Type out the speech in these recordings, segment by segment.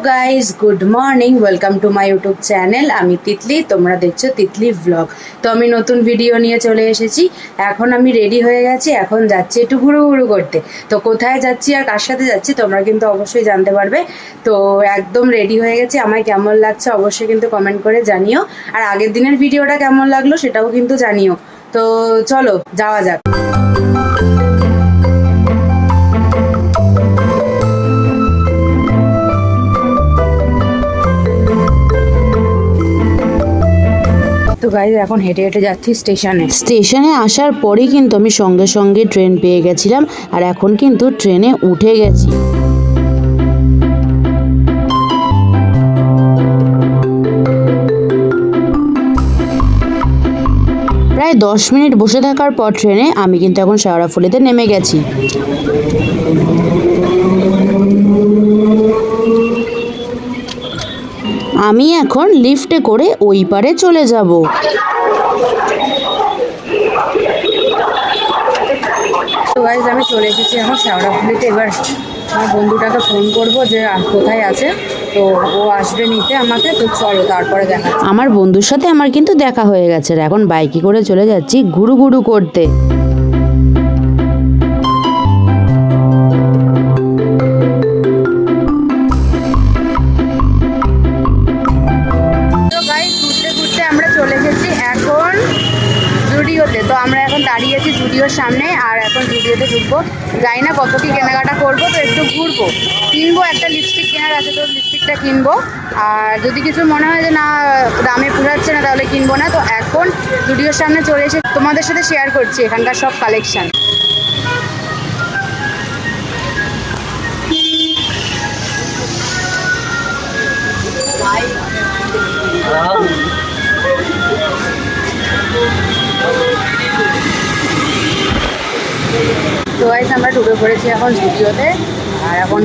Guys good morning, welcome to my YouTube channel. আমি তিতলি, তোমরা দেখছো তিতলি ব্লগ। তো আমি নতুন ভিডিও নিয়ে চলে এসেছি। এখন আমি রেডি হয়ে গেছি, এখন যাচ্ছি একটু ঘুরু ঘুরু করতে। তো কোথায় যাচ্ছি আর কার সাথে যাচ্ছি তোমরা কিন্তু অবশ্যই জানতে পারবে। তো একদম রেডি হয়ে গেছি, আমায় কেমন লাগছে অবশ্যই কিন্তু কমেন্ট করে জানিও। আর আগের দিনের ভিডিওটা কেমন লাগলো সেটাও কিন্তু জানিও। তো চলো যাওয়া যাক। তো গাইজ এখন হেঁটে হেঁটে যাচ্ছি স্টেশনে আসার পরেই কিন্তু আমি সঙ্গে সঙ্গে ট্রেন পেয়ে গেছিলাম, আর এখন কিন্তু ট্রেনে উঠে গেছি। প্রায় 10 মিনিট বসে থাকার পর ট্রেনে আমি কিন্তু এখন শেওড়াফুলিতে নেমে গেছি। আমি এখন লিফটে করে ওই পারে চলে যাব। তো গাইজ আমি চলে এসেছি এখন শেওড়াফুলিতে। এবার আমার বন্ধুটাকে ফোন করব যে কোথায় আছে, তো ও আসবে নিতে আমাকে। তো চলো তারপরে দেখা। আমার বন্ধুর সাথে আমার কিন্তু দেখা হয়ে গেছে, এখন বাইকে করে চলে যাচ্ছি ঘুরু ঘুরু করতে। জুডিওতে, তো আমরা এখন দাঁড়িয়ে আছি জুডিওর সামনে, আর এখন জুডিওতে ঢুকবো। জানি না কত কি কেনাকাটা করবো, তো একটু ঘুরবো, কিনবো। একটা লিপস্টিক কেনার আছে, তো লিপস্টিকটা কিনবো। আর যদি কিছু মনে হয় যে না দামে পুরাচ্ছে না তাহলে কিনবো না। তো এখন জুডিওর সামনে চলে এসে তোমাদের সাথে শেয়ার করছি এখানকার সব কালেকশন। তো গাইস আমরা ঢুকে পড়েছি এখন জুডিওতে, আর এখন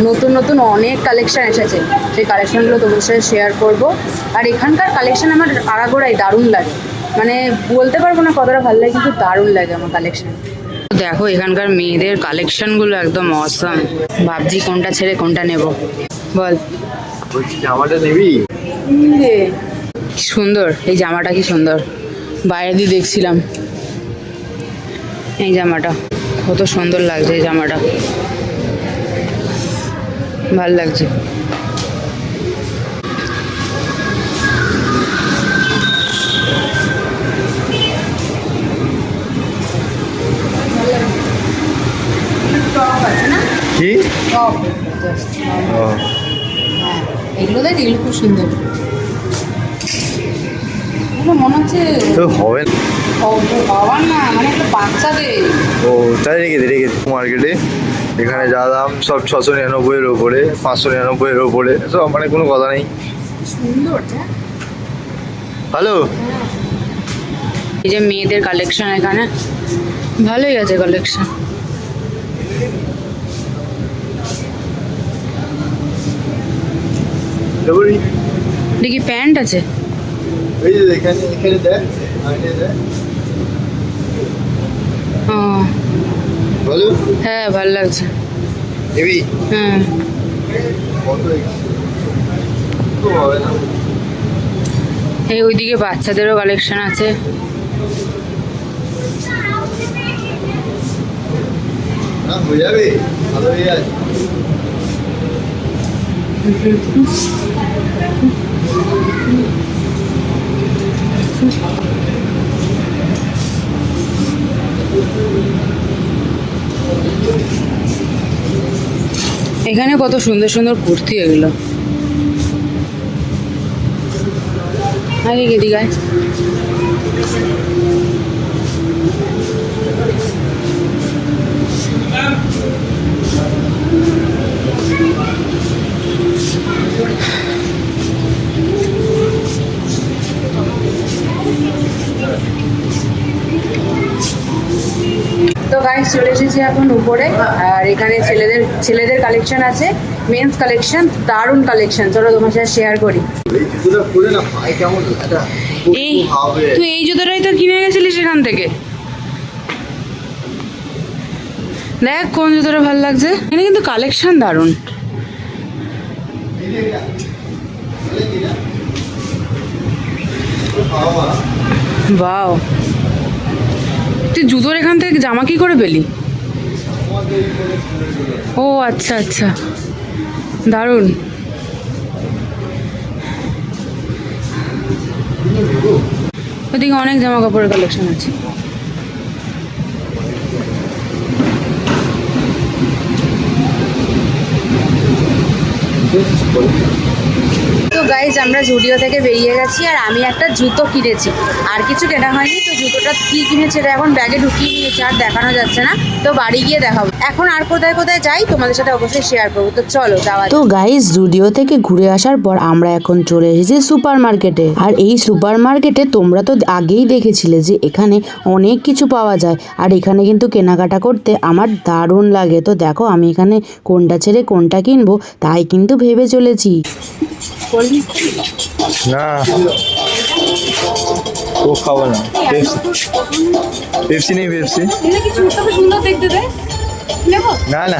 নতুন নতুন অনেক কালেকশন এসেছে, সেই কালেকশনগুলো তোমাদের সাথে শেয়ার করব। আর এখানকার কালেকশন আমার আড়াগোড়াই দারুণ লাগে, মানে বলতে পারবো না কতটা ভালো লাগে, কিন্তু দারুণ লাগে আমার কালেকশন। দেখো এখানকার মেয়েদের কালেকশনগুলো একদম অসাম। ভাবছি কোনটা ছেড়ে কোনটা নেব। বল, জামাটা নিবি? কি সুন্দর এই জামাটা, কি সুন্দর। বাইরে দিয়ে দেখছিলাম এই জামাটা, কত সুন্দর লাগছে এই জামাটা, ভাল লাগছে। কি এগুলো দেখ, এগুলো খুব সুন্দর। মনে হচ্ছে হবে বাবার না, মানে একটা বাচ্চাদের। ও তাই রেখে মার্কেটে এখানে যা দাম সব 699-এর ওপরে, 599-এর ওপরে, সব মানে কোনো কথা নেই। সুন্দর হ্যালো, এই যে মেয়েদের কালেকশন এখানে ভালোই আছে কালেকশন। দেখি প্যান্ট আছে, এই যে এখানে এখানে দেখ, ও বলো। হ্যাঁ ভালো লাগছে। এবি হ্যাঁ কত তো হবে না। এই ওইদিকে বাচ্চাদেরও কালেকশন আছে। না হয়ে যাবে, ভালো হয়ে যাবে। এখানে কত সুন্দর সুন্দর কুর্তি এগুলো। আগে গেদি গাছ তো গাইস চলে এসেছি এখন উপরে, আর এখানে ছেলেদের কালেকশন আছে, মেন্স কালেকশন, দারুণ কালেকশন। চলো তোমার সাথে শেয়ার করি। এই তুই এই জুতোটাই তো কিনে গেছিলিস এখান থেকে। দেখ কোন জুতোটা ভালো লাগছে, এখানে কিন্তু কালেকশন দারুণ। বাও, তুই জুতোর এখান থেকে জামা কি করে পেলি? ও আচ্ছা আচ্ছা, দারুণ। ওদিকে অনেক জামা কাপড়ের কালেকশন আছে। তো গাইজ আমরা জুডিও থেকে বেরিয়ে গেছি, আর আমি একটা জুতো কিনেছি, আর কিছু কেনা হয়নি। তো জুতোটা কি কিনেছি এটা এখন ব্যাগে ঢুকিয়ে নিয়েছি, আর দেখানো যাচ্ছে না, তো বাড়ি গিয়ে দেখাবো। এখন আর কোথায় কোথায় যাই তোমাদের সাথে অবশ্যই শেয়ার করবো, তো চলো যাওয়া। তো গাইস, জুডিও থেকে ঘুরে আসার পর আমরা এখন চলে এসেছি সুপার মার্কেটে। আর এই সুপার মার্কেটে তোমরা তো আগেই দেখেছিলে যে এখানে অনেক কিছু পাওয়া যায়, আর এখানে কিন্তু কেনাকাটা করতে আমার দারুণ লাগে। তো দেখো আমি এখানে কোনটা ছেড়ে কোনটা কিনবো তাই কিন্তু ভেবে চলেছি। না ও খাবো না, পেপসি নেই, পেপসি না না।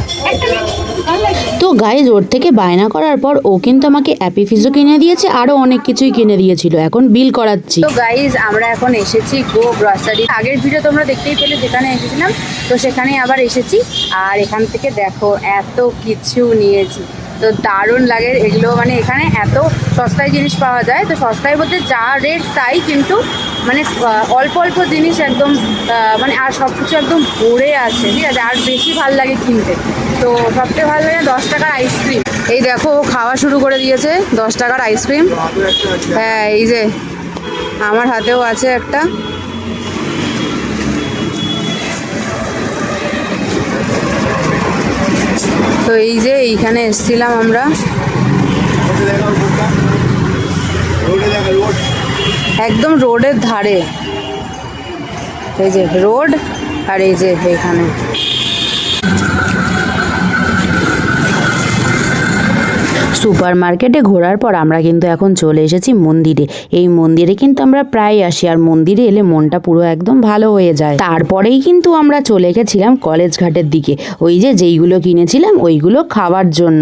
তো গাইজ ওর থেকে বায়না করার পর ও কিন্তু আমাকে অ্যাপি ফিজও কিনে দিয়েছে, আরও অনেক কিছুই কিনে দিয়েছিল। এখন বিল করাচ্ছি। তো গাইজ আমরা এখন এসেছি গো গ্রসারি। আগের ভিডিও তোমরা দেখতেই পেলে যেখানে এসেছিলাম, তো সেখানে আবার এসেছি। আর এখান থেকে দেখো এত কিছু নিয়েছি, তো দারুণ লাগে এগুলো। মানে এখানে এত সস্তায় জিনিস পাওয়া যায়, তো সস্তায় বলতে যা রেট তাই, কিন্তু মানে অল্প অল্প জিনিস একদম মানে, আর সব কিছু একদম ভরে আছে, ঠিক আছে। আর বেশি ভাল লাগে কিনতে। তো সবথেকে ভালো লাগে 10 টাকার আইসক্রিম। এই দেখো ও খাওয়া শুরু করে দিয়েছে 10 টাকার আইসক্রিম। হ্যাঁ এই যে আমার হাতেও আছে একটা। তো এই যে এইখানে এসেছিলাম আমরা, একদম রোডের ধারে। এই যে রোড, আর এই যে এখানে সুপার মার্কেটে ঘোরার পর আমরা কিন্তু এখন চলে এসেছি মন্দিরে। এই মন্দিরে কিন্তু আমরা প্রায় আসি, আর মন্দিরে এলে মনটা পুরো একদম ভালো হয়ে যায়। তারপরেই কিন্তু আমরা চলে গেছিলাম কলেজ ঘাটের দিকে, ওই যে যেইগুলো কিনেছিলাম ওইগুলো খাওয়ার জন্য।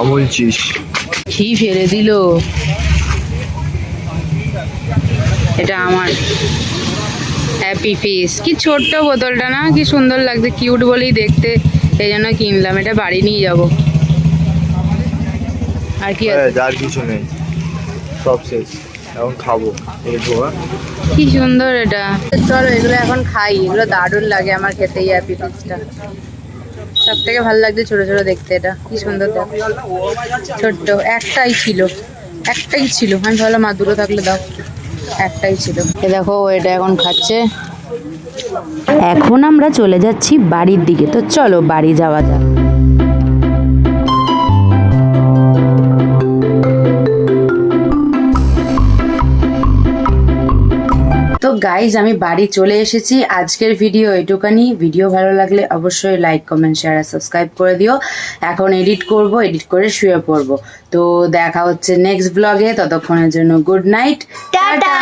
আমুল চিজ কি ফেলে দিল, এটা আমার হ্যাপি ফিস। কি ছোট্ট বোতলটা না, কি সুন্দর লাগছে, কিউট বলেই দেখতে, এই জন্য কিনলাম। এটা বাড়ি নিয়ে যাব। আর কি আছে? আর কিছু নেই, সব শেষ, এখন খাবো। কি সুন্দর এটা। চলো এগুলো এখন খাই, এগুলো দারুণ লাগে আমার খেতে। এই হ্যাপি ফিসটা সব থেকে ভালো লাগছে, ছোট ছোট দেখতে। এটা কি সুন্দর দেখো, ছোট্ট একটাই ছিল, আমি ভাবলাম মা দুটো থাকলে দাও, একটাই ছিল। এ দেখো এটা এখন খাচ্ছে। এখন আমরা চলে যাচ্ছি বাড়ির দিকে, তো চলো বাড়ি যাওয়া যাক। তো গাইজ আমি বাড়ি চলে এসেছি। আজকের ভিডিও এটুকানি। ভিডিও ভালো লাগলে অবশ্যই লাইক, কমেন্ট, শেয়ার আর সাবস্ক্রাইব করে দিও। এখন এডিট করব, এডিট করে শুয়ে পড়বো। তো দেখা হচ্ছে নেক্সট ব্লগে, ততক্ষণের জন্য গুড নাইট, টাটা।